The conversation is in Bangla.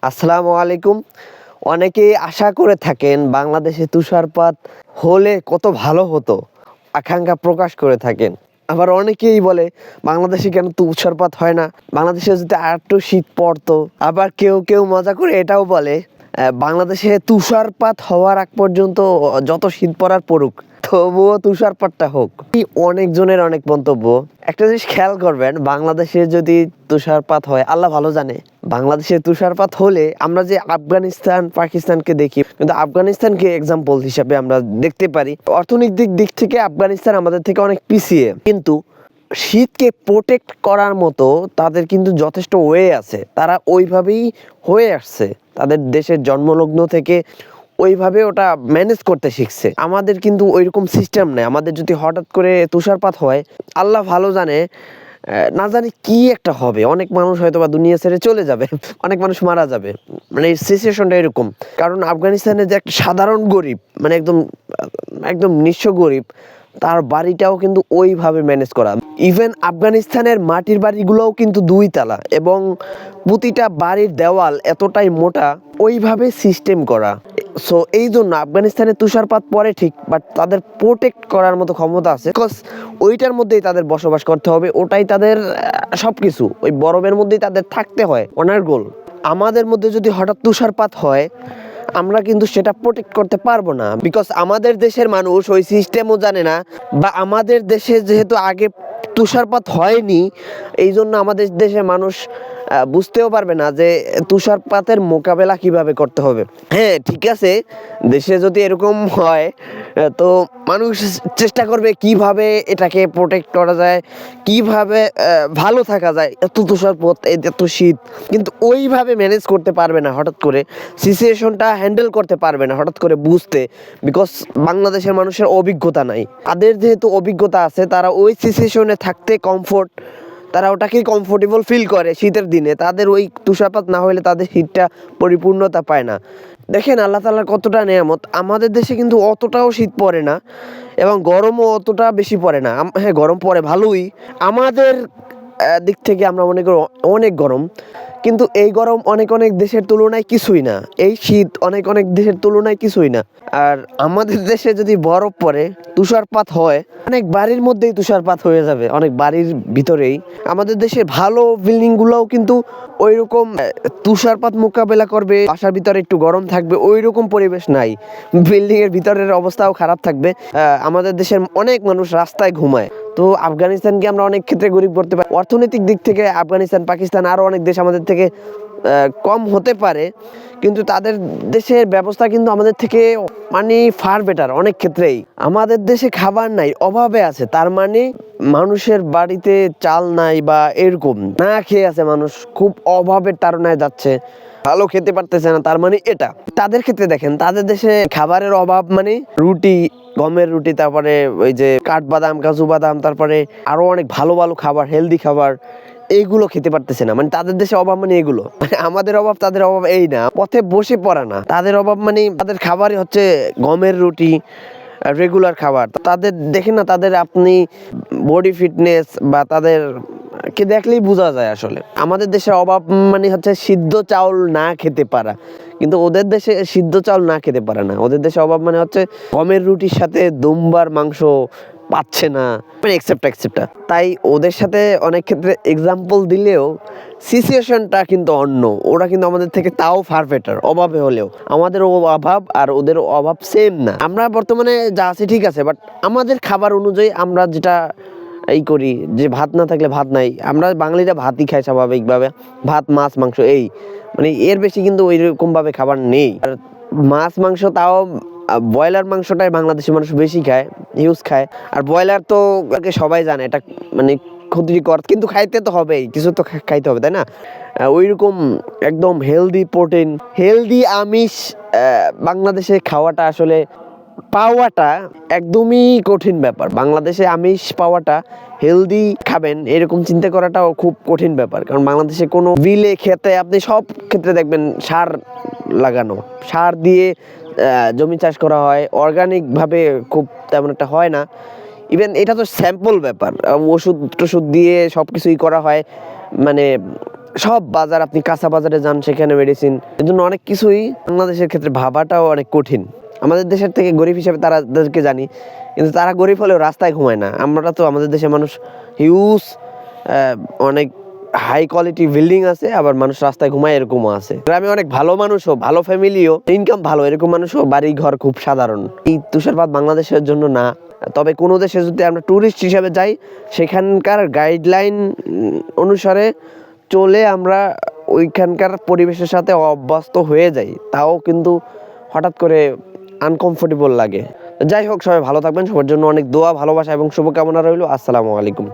আসসালামু আলাইকুম। অনেকেই আশা করে থাকেন বাংলাদেশে তুষারপাত হলে কত ভালো হতো, আকাঙ্ক্ষা প্রকাশ করে থাকেন। আবার অনেকেই বলে বাংলাদেশে কেন তুষারপাত হয় না, বাংলাদেশে যদি আরেকটু শীত পড়তো। আবার কেউ কেউ মজা করে এটাও বলে বাংলাদেশে তুষারপাত হওয়ার আগ পর্যন্ত যত শীত পড়ার পড়ুক, তবুও তুষারপাতটা হোক। এই অনেকজনের অনেক মন্তব্য। একটা জিনিস খেয়াল করবেন, বাংলাদেশে যদি তুষারপাত হয় আল্লাহ ভালো জানে। বাংলাদেশে তুষারপাত হলে আমরা যে আফগানিস্তান পাকিস্তানকে দেখি, কিন্তু আফগানিস্তানকে এক্সাম্পল হিসাবে আমরা দেখতে পারি। অর্থনৈতিক দিক থেকে আফগানিস্তান আমাদের থেকে অনেক পিছিয়ে, কিন্তু শীতকে প্রোটেক্ট করার মতো তাদের কিন্তু যথেষ্ট ওয়ে আছে। তারা ওইভাবেই হয়ে আসছে, তাদের দেশের জন্মলগ্ন থেকে ওইভাবে ওটা ম্যানেজ করতে শিখছে। আমাদের কিন্তু ওইরকম সিস্টেম নেই। আমাদের যদি হঠাৎ করে তুষারপাত হয়, আল্লাহ ভালো জানে না জানি কি একটা হবে। অনেক মানুষ হয়তো বা দুনিয়া ছেড়ে চলে যাবে, অনেক মানুষ মারা যাবে। মানে এই সিচুয়েশনটা এরকম। কারণ আফগানিস্তানে যে একটা সাধারণ গরিব, মানে একদম একদম নিঃস্ব গরিব, তার বাড়িটাও কিন্তু ওইভাবে ম্যানেজ করা। ইভেন আফগানিস্তানের মাটির বাড়িগুলোও কিন্তু 2 তালা, এবং প্রতিটা বাড়ির দেওয়াল এতটাই মোটা, ওইভাবে সিস্টেম করা। সো এই জন্য আফগানিস্তানে তুষারপাত পড়ে ঠিক, বাট তাদের প্রোটেক্ট করার মতো ক্ষমতা আছে। বিকজ ওইটার মধ্যেই তাদের বসবাস করতে হবে, ওটাই তাদের সবকিছু। ওই বরফের মধ্যেই তাদের থাকতে হয়, অনার্গোল। আমাদের মধ্যে যদি হঠাৎ তুষারপাত হয়, আমরা কিন্তু সেটা প্রোটেক্ট করতে পারবো না, বিকজ আমাদের দেশের মানুষ ওই সিস্টেমও জানে না, বা আমাদের দেশে যেহেতু আগে তুষারপাত হয়নি, এই জন্য আমাদের দেশের মানুষ বুঝতেও পারবে না যে তুষারপাতের মোকাবেলা কিভাবে করতে হবে। হ্যাঁ, ঠিক আছে, দেশে যদি এরকম হয় তো মানুষ চেষ্টা করবে কিভাবে এটাকে প্রোটেক্ট করা যায়, কিভাবে ভালো থাকা যায়। এত তুষারপাত, এত শীত, কিন্তু ওইভাবে ম্যানেজ করতে পারবে না হঠাৎ করে, সিচুয়েশনটা হ্যান্ডেল করতে পারবে না হঠাৎ করে বুঝতে, বিকজ বাংলাদেশের মানুষের অভিজ্ঞতা নাই। তাদের যেহেতু অভিজ্ঞতা আছে, তারা ওই সিচুয়েশনে থাকতে কমফোর্ট, তারা ওটাকেই কমফোর্টেবল ফিল করে শীতের দিনে। তাদের ওই তুষারপাত না হলে তাদের শীতটা পরিপূর্ণতা পায় না। দেখেন আল্লাহ তাআলার কতটা নেয়ামত। আমাদের দেশে কিন্তু অতটাও শীত পড়ে না, এবং গরমও অতটা বেশি পড়ে না। হ্যাঁ, গরম পড়ে ভালোই। আমাদের দিক থেকে আমরা মনে করি অনেক গরম, কিন্তু এই গরম অনেক অনেক দেশের তুলনায় কিছুই না। এই শীত অনেক অনেক দেশের তুলনায় কিছুই না। আর আমাদের দেশে যদি বরফ পড়ে, তুষারপাত হয়, অনেক বাড়ির মধ্যেই তুষারপাত হয়ে যাবে, অনেক বাড়ির ভিতরেই। আমাদের দেশে ভালো বিল্ডিং গুলোও কিন্তু ওই রকম তুষারপাত মোকাবেলা করবে, বাসার ভিতরে একটু গরম থাকবে, ওই রকম পরিবেশ নাই। বিল্ডিং এর ভিতরের অবস্থাও খারাপ থাকবে। আমাদের দেশের অনেক মানুষ রাস্তায় ঘুমায়। তো আফগানিস্তানকে আমরা অনেক ক্ষেত্রে গরিব করতে পারি। অর্থনৈতিক দিক থেকে আফগানিস্তান পাকিস্তান আরো অনেক দেশ আমাদের থেকে কম হতে পারে, কিন্তু তাদের দেশের ব্যবস্থা কিন্তু আমাদের থেকে মানে ফার বেটার অনেক ক্ষেত্রেই। আমাদের দেশে খাবার নাই, অভাবে আছে, তার মানে মানুষের বাড়িতে চাল নাই বা এরকম না খেয়ে আছে মানুষ, খুব অভাবের তাড়নায় যাচ্ছে, ভালো খেতে পারতেছে না, তার মানে এটা। তাদের ক্ষেত্রে দেখেন, তাদের দেশে খাবারের অভাব মানে রুটি, গমের রুটি, তারপরে ওই যে কাঠবাদাম, কাজু বাদাম, তারপরে আরো অনেক ভালো ভালো খাবার, হেলদি খাবার, এইগুলো খেতে পারতেছে না। মানে তাদের দেশে অভাব মানে এগুলো। মানে আমাদের অভাব তাদের অভাব এই না, পথে বসে পড়া না। তাদের অভাব মানে তাদের খাবারই হচ্ছে গমের রুটি, রেগুলার খাবার। তাদের দেখেন না, তাদের আপনি বডি ফিটনেস বা তাদের কে দেখলেই বোঝা যায় আসলে। আমাদের দেশের অভাব মানে হচ্ছে সিদ্ধ চাউল না খেতে পারা, কিন্তু ওদের দেশে সিদ্ধ চাউল না খেতে পারে না। ওদের দেশে অভাব মানে হচ্ছে গমের রুটির সাথে দুম্বার মাংস পাচ্ছে না, মানে এক্সেপ্টা। তাই ওদের সাথে অনেক ক্ষেত্রে এক্সাম্পল দিলেও সিচুয়েশনটা কিন্তু অন্য। ওরা কিন্তু আমাদের থেকে তাও ফার বেটার অভাবে হলেও। আমাদের অভাব আর ওদের অভাব সেম না। আমরা বর্তমানে যা আছি ঠিক আছে, বাট আমাদের খাবার অনুযায়ী আমরা যেটা এই করি, যে ভাত না থাকলে ভাত নাই, আমরা বাঙালিরা ভাতই খাই স্বাভাবিকভাবে, ভাত মাছ মাংস, এই মানে এর বেশি কিন্তু ওই রকম ভাবে খাবার নেই। আর মাছ মাংস তাও ব্রয়লার মাংসটাই বাংলাদেশের মানুষ বেশি খায়, হিউজ খায়। আর ব্রয়লার তো সবাই জানে এটা মানে ক্ষতিকর, কিন্তু খাইতে তো হবেই, কিছু তো খাইতে হবে, তাই না? ওইরকম একদম হেলদি প্রোটিন, হেলদি আমিষ বাংলাদেশে খাওয়াটা আসলে পাওয়াটা একদমই কঠিন ব্যাপার। বাংলাদেশে আমিষ পাওয়াটা, হেলদি খাবেন এরকম চিন্তা করাটাও খুব কঠিন ব্যাপার। কারণ বাংলাদেশে কোনো বিলে খেতে আপনি সব ক্ষেত্রে দেখবেন সার লাগানো, সার দিয়ে জমি চাষ করা হয়, অর্গানিক ভাবে খুব তেমন একটা হয় না। ইভেন এটা তো স্যাম্পল ব্যাপার, ওষুধ টষুধ দিয়ে সব কিছুই করা হয়, মানে সব বাজার, আপনি কাঁচা বাজারে যান সেখানে মেডিসিন, এর জন্য অনেক কিছুই বাংলাদেশের ক্ষেত্রে ভাবাটাও অনেক কঠিন। আমাদের দেশের থেকে গরিব হিসেবে তাদেরকে জানি, কিন্তু তারা গরিব হলেও রাস্তায় ঘুমায় না। আমরা তো আমাদের দেশের মানুষ হিউজ অনেক হাই কোয়ালিটি বিল্ডিং আছে, আবার মানুষ রাস্তায় ঘুমায় এরকমও আছে। গ্রামে অনেক ভালো মানুষও, ভালো ফ্যামিলিও, ইনকাম ভালো এরকম মানুষও, বাড়ি ঘর খুব সাধারণ। এই তুষারপাত বাংলাদেশের জন্য না। তবে কোনো দেশে যদি আমরা ট্যুরিস্ট হিসেবে যাই, সেখানকার গাইডলাইন অনুসারে চলে আমরা ওইখানকার পরিবেশের সাথে অভ্যস্ত হয়ে যাই, তাও কিন্তু হঠাৎ করে আনকমফোর্টেবল লাগে। যাই হোক, সবাই ভালো থাকবেন। সবার জন্য অনেক দোয়া, ভালোবাসা এবং শুভকামনা রইল। আসসালামু আলাইকুম।